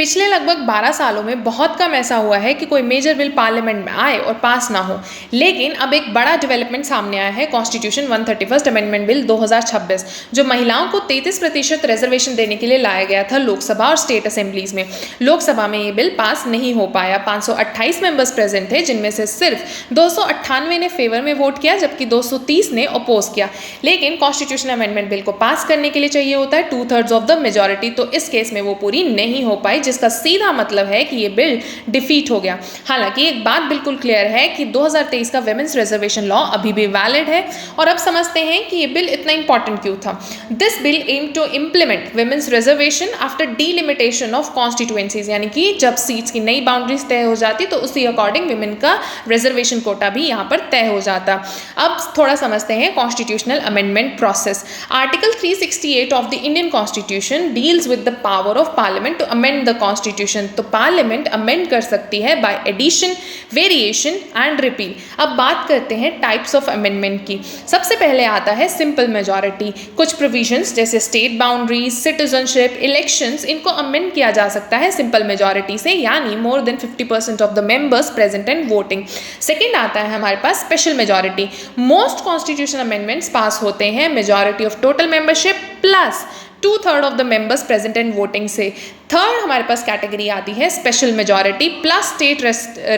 पिछले लगभग 12 सालों में बहुत कम ऐसा हुआ है कि कोई मेजर बिल पार्लियामेंट में आए और पास ना हो। लेकिन अब एक बड़ा डेवलपमेंट सामने आया है, कॉन्स्टिट्यूशन 131 अमेंडमेंट बिल 2026, जो महिलाओं को 33% रिजर्वेशन देने के लिए लाया गया था लोकसभा और स्टेट असेंबलीज में। लोकसभा में ये बिल पास नहीं हो पाया। 528 मेंबर्स प्रेजेंट थे, जिनमें से सिर्फ 298 ने फेवर में वोट किया, जबकि 230 ने अपोज किया। लेकिन कॉन्स्टिट्यूशन अमेंडमेंट बिल को पास करने के लिए चाहिए होता है 2/3 ऑफ द मेजोरिटी, तो इस केस में वो पूरी नहीं हो पाई, जिसका सीधा मतलब है कि ये बिल डिफीट हो गया। हालांकि एक बात बिल्कुल क्लियर है कि 2023 का विमेंस रिजर्वेशन लॉ अभी भी वैलिड है। और अब समझते हैं कि ये बिल इतना इंपॉर्टेंट क्यों था। This bill aim to implement women's reservation after delimitation of constituencies, यानी कि जब सीट्स की नई बाउंड्रीज तय हो जाती तो उसी अकॉर्डिंग विमेन का रिजर्वेशन कोटा भी यहाँ पर तय हो जाता। अब थोड़ा समझते हैं constitutional amendment process. Article 368 of the Indian constitution deals with the power of parliament to amend the constitution. तो पार्लियामेंट अमेंड कर सकती है by addition, variation and repeal. अब बात करते हैं टाइप्स ऑफ अमेंडमेंट की। सबसे पहले आता है सिंपल मेजॉरिटी। कुछ प्रोविजंस जैसे स्टेट बाउंड्रीज, सिटीजनशिप, इलेक्शंस, इनको अमेंड किया जा सकता है सिंपल मेजॉरिटी से, यानी more than 50% of the members present and voting. Second आता है हमारे पास special majority. Most constitution amendments pass होते हैं majority of total membership plus 2/3 of the members present and voting से। थर्ड हमारे पास कैटेगरी आती है special majority plus state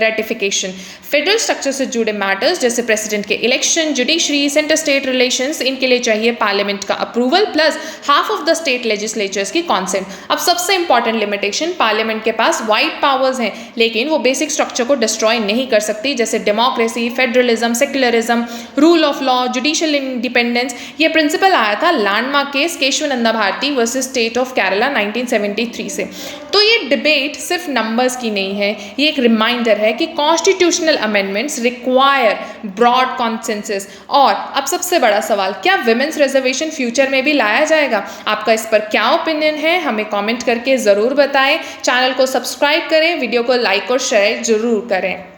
ratification. Federal structure से जुड़े मैटर्स जैसे प्रेसिडेंट के election, judiciary, centre state relations, इनके लिए चाहिए पार्लियामेंट का approval plus half of the state legislatures की कॉन्सेंट। अब सबसे इंपॉर्टेंट लिमिटेशन, पार्लियामेंट के पास वाइड पावर्स हैं, लेकिन वो बेसिक स्ट्रक्चर को डिस्ट्रॉय नहीं कर सकती, जैसे democracy, federalism, secularism, rule of law, judicial independence. ये प्रिंसिपल आया था landmark case Kesavananda Bharati versus state of Kerala 1973 से। तो ये डिबेट सिर्फ नंबर्स की नहीं है, ये एक रिमाइंडर है कि constitutional amendments require broad consensus. और अब सबसे बड़ा सवाल, क्या विमेंस रिजर्वेशन फ्यूचर में भी लाया जाएगा? आपका इस पर क्या ओपिनियन है, हमें कमेंट करके ज़रूर बताएं। चैनल को सब्सक्राइब करें, वीडियो को लाइक और शेयर जरूर करें।